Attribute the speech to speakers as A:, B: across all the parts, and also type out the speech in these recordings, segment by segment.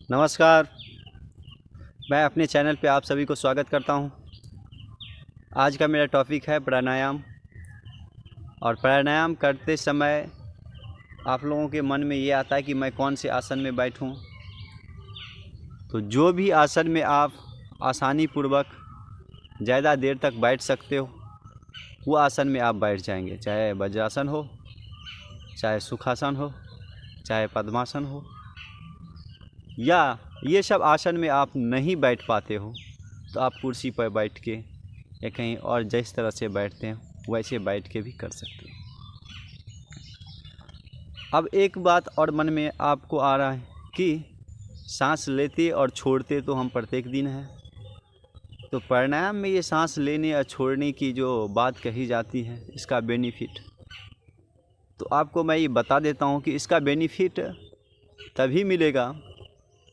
A: नमस्कार। मैं अपने चैनल पे आप सभी को स्वागत करता हूं। आज का मेरा टॉपिक है प्राणायाम। और प्राणायाम करते समय आप लोगों के मन में ये आता है कि मैं कौन से आसन में बैठूं। तो जो भी आसन में आप आसानी पूर्वक ज़्यादा देर तक बैठ सकते हो वो आसन में आप बैठ जाएंगे, चाहे वज्रासन हो, चाहे सुखासन हो, चाहे पद्मासन हो, या ये सब आसन में आप नहीं बैठ पाते हो तो आप कुर्सी पर बैठ के या कहीं और जिस तरह से बैठते हैं वैसे बैठ के भी कर सकते हैं। अब एक बात और मन में आपको आ रहा है कि सांस लेते और छोड़ते तो हम प्रत्येक दिन हैं, तो प्राणायाम में ये सांस लेने और छोड़ने की जो बात कही जाती है इसका बेनिफिट तो आपको मैं ये बता देता हूँ कि इसका बेनिफिट तभी मिलेगा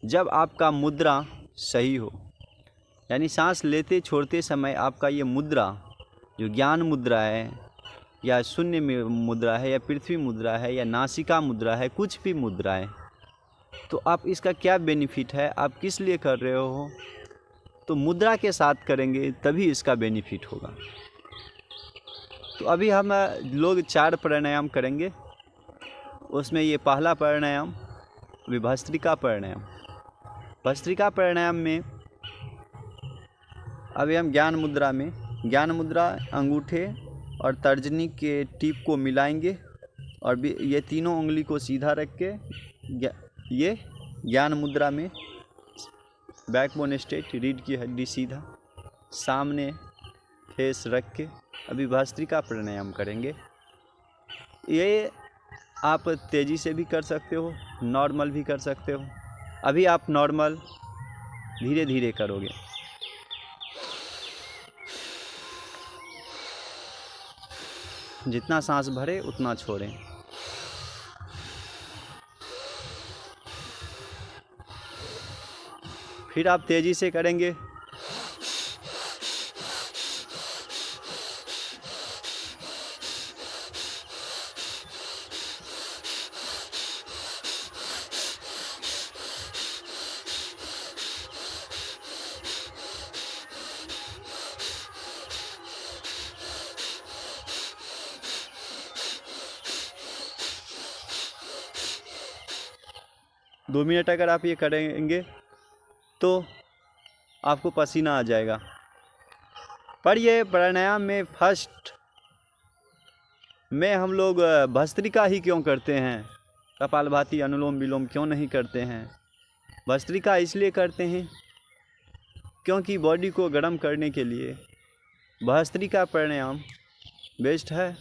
A: जब आपका मुद्रा सही हो। यानी सांस लेते छोड़ते समय आपका ये मुद्रा जो ज्ञान मुद्रा है या शून्य मुद्रा है या पृथ्वी मुद्रा है या नासिका मुद्रा है, कुछ भी मुद्रा है, तो आप इसका क्या बेनिफिट है, आप किस लिए कर रहे हो, तो मुद्रा के साथ करेंगे तभी इसका बेनिफिट होगा। तो अभी हम लोग 4 प्राणायाम करेंगे। उसमें ये पहला प्राणायाम भस्त्रिका प्राणायाम। भस्त्रिका प्राणायाम में अभी हम ज्ञान मुद्रा अंगूठे और तर्जनी के टिप को मिलाएंगे और ये तीनों उंगली को सीधा रख के ये ज्ञान मुद्रा में बैकबोन स्ट्रेट, रीढ़ की हड्डी सीधा, सामने फेस रख के अभी भस्त्रिका प्राणायाम करेंगे। ये आप तेज़ी से भी कर सकते हो, नॉर्मल भी कर सकते हो। अभी आप नॉर्मल धीरे धीरे करोगे। जितना सांस भरे उतना छोड़ें। फिर आप तेज़ी से करेंगे। दो मिनट अगर आप ये करेंगे तो आपको पसीना आ जाएगा। पर ये प्राणायाम में फर्स्ट में हम लोग भस्त्रिका ही क्यों करते हैं, कपालभाति अनुलोम विलोम क्यों नहीं करते हैं? भस्त्रिका इसलिए करते हैं क्योंकि बॉडी को गर्म करने के लिए भस्त्रिका प्राणायाम बेस्ट है।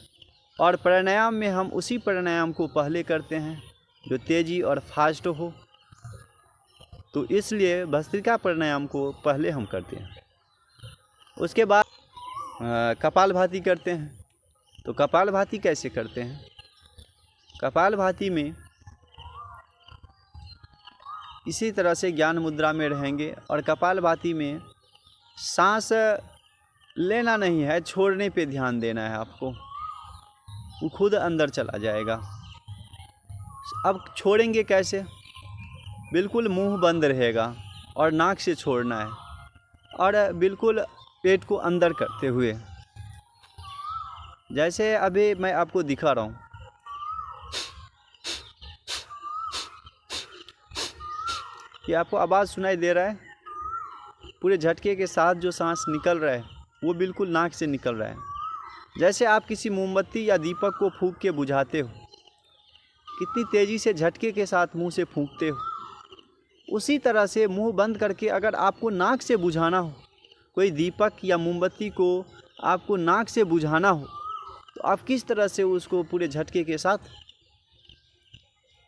A: और प्राणायाम में हम उसी प्राणायाम को पहले करते हैं जो तेज़ी और फास्ट हो, तो इसलिए भस्त्रिका प्राणायाम को पहले हम करते हैं। उसके बाद कपालभाति करते हैं। तो कपालभाति कैसे करते हैं? कपालभाति में इसी तरह से ज्ञान मुद्रा में रहेंगे और कपालभाति में सांस लेना नहीं है, छोड़ने पे ध्यान देना है आपको, वो खुद अंदर चला जाएगा। अब छोड़ेंगे कैसे? बिल्कुल मुंह बंद रहेगा और नाक से छोड़ना है और बिल्कुल पेट को अंदर करते हुए, जैसे अभी मैं आपको दिखा रहा हूँ। ये आपको आवाज़ सुनाई दे रहा है? पूरे झटके के साथ जो सांस निकल रहा है वो बिल्कुल नाक से निकल रहा है। जैसे आप किसी मोमबत्ती या दीपक को फूंक के बुझाते हो, कितनी तेज़ी से झटके के साथ मुंह से फूंकते हो, उसी तरह से मुंह बंद करके अगर आपको नाक से बुझाना हो, कोई दीपक या मोमबत्ती को आपको नाक से बुझाना हो, तो आप किस तरह से उसको पूरे झटके के साथ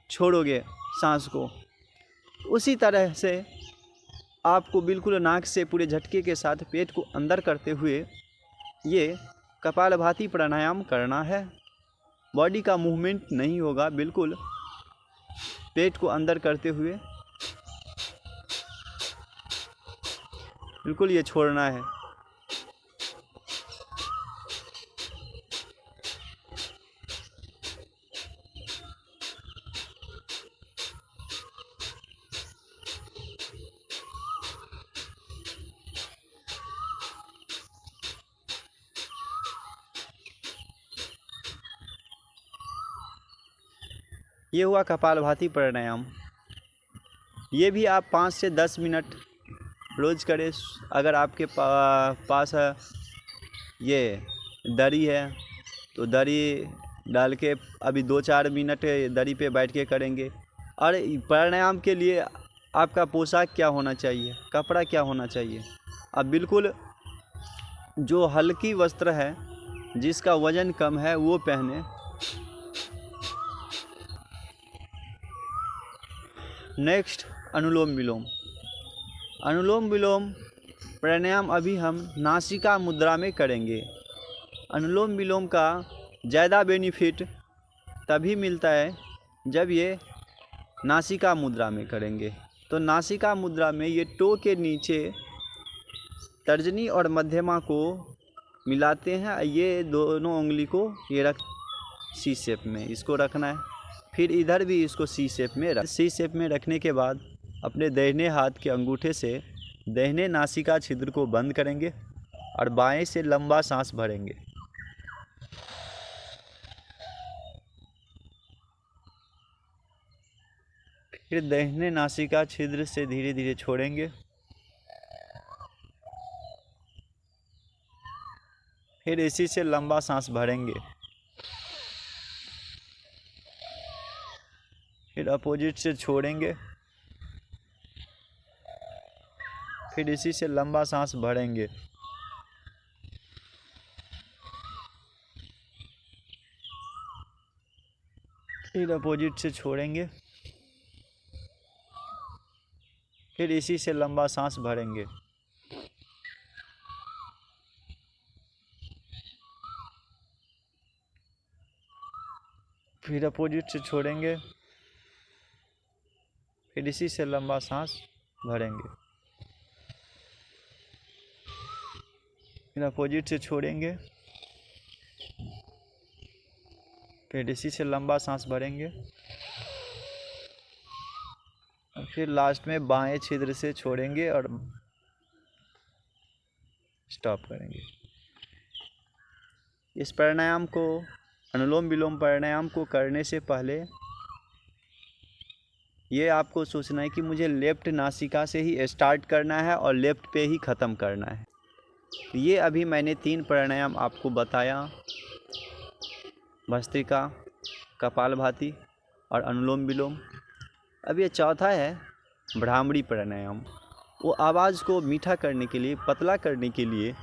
A: छोड़ोगे सांस को? उसी तरह से आपको बिल्कुल नाक से पूरे झटके के साथ पेट को अंदर करते हुए ये कपालभाति प्राणायाम करना है। बॉडी का मूवमेंट नहीं होगा, बिल्कुल पेट को अंदर करते हुए बिल्कुल ये छोड़ना है। ये हुआ कपालभाति प्राणायाम। ये भी आप 5 से 10 मिनट रोज़ करें। अगर आपके पास ये दरी है तो दरी डाल के अभी 2-4 मिनट दरी पे बैठ के करेंगे। और प्राणायाम के लिए आपका पोशाक क्या होना चाहिए, कपड़ा क्या होना चाहिए? अब बिल्कुल जो हल्की वस्त्र है, जिसका वज़न कम है, वो पहने। नेक्स्ट अनुलोम विलोम। अनुलोम विलोम प्राणायाम अभी हम नासिका मुद्रा में करेंगे। अनुलोम विलोम का ज़्यादा बेनिफिट तभी मिलता है जब ये नासिका मुद्रा में करेंगे। तो नासिका मुद्रा में ये टो के नीचे तर्जनी और मध्यमा को मिलाते हैं। ये दोनों उंगली को ये रख सी शेप में इसको रखना है। फिर इधर भी इसको सी शेप में रखने के बाद अपने दाहिने हाथ के अंगूठे से दाहिने नासिका छिद्र को बंद करेंगे और बाएं से लंबा सांस भरेंगे। फिर दाहिने नासिका छिद्र से धीरे धीरे छोड़ेंगे। फिर इसी से लंबा सांस भरेंगे। फिर अपोजिट से छोड़ेंगे। फिर इसी से लंबा सांस भरेंगे। फिर अपोजिट से छोड़ेंगे। फिर इसी से लंबा सांस भरेंगे। फिर अपोजिट से छोड़ेंगे। फिर इसी से लंबा सांस भरेंगे। फिर अपोजिट से छोड़ेंगे। फिर इसी से लंबा सांस भरेंगे। और फिर लास्ट में बाएं छिद्र से छोड़ेंगे और स्टॉप करेंगे। इस प्राणायाम को, अनुलोम विलोम प्राणायाम को करने से पहले ये आपको सोचना है कि मुझे लेफ्ट नासिका से ही स्टार्ट करना है और लेफ्ट पे ही ख़त्म करना है। तो ये अभी मैंने 3 प्राणायाम आपको बताया, भस्त्रिका, कपालभाति और अनुलोम विलोम। अब ये चौथा है भ्रामरी प्राणायाम। वो आवाज़ को मीठा करने के लिए, पतला करने के लिए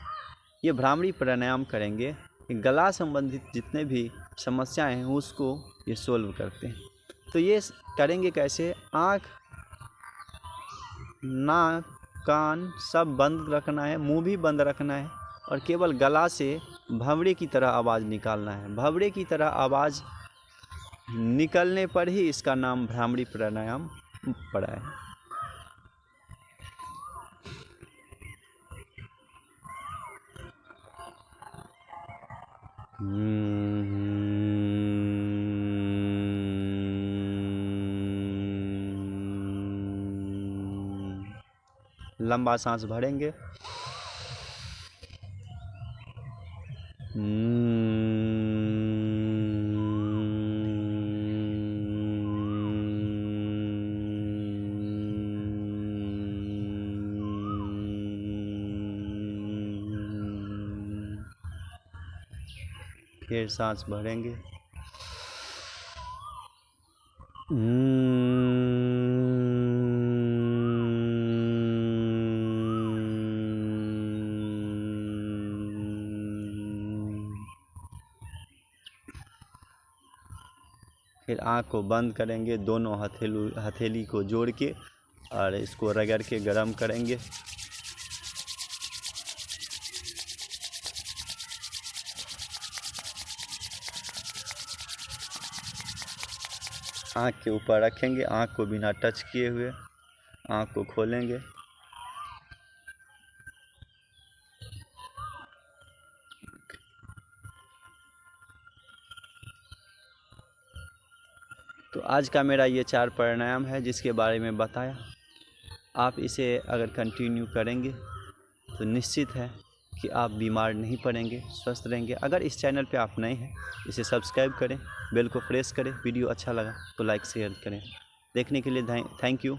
A: ये भ्रामरी प्राणायाम करेंगे। गला संबंधित जितने भी समस्याएं हैं उसको ये सोल्व करते हैं। तो ये करेंगे कैसे? आँख, नाक, कान सब बंद रखना है, मुंह भी बंद रखना है और केवल गला से भंवरे की तरह आवाज़ निकालना है। भंवरे की तरह आवाज़ निकलने पर ही इसका नाम भ्रामरी प्राणायाम पड़ा है। लंबा सांस भरेंगे। फिर सांस भरेंगे। फिर आँख को बंद करेंगे, दोनों हथेली को जोड़ के और इसको रगड़ के गर्म करेंगे। आँख के ऊपर रखेंगे, आँख को बिना टच किए हुए आँख को खोलेंगे। तो आज का मेरा ये 4 प्राणायाम है जिसके बारे में बताया। आप इसे अगर कंटिन्यू करेंगे तो निश्चित है कि आप बीमार नहीं पड़ेंगे, स्वस्थ रहेंगे। अगर इस चैनल पे आप नए हैं, इसे सब्सक्राइब करें, बेल को प्रेस करें। वीडियो अच्छा लगा तो लाइक शेयर करें। देखने के लिए थैंक यू।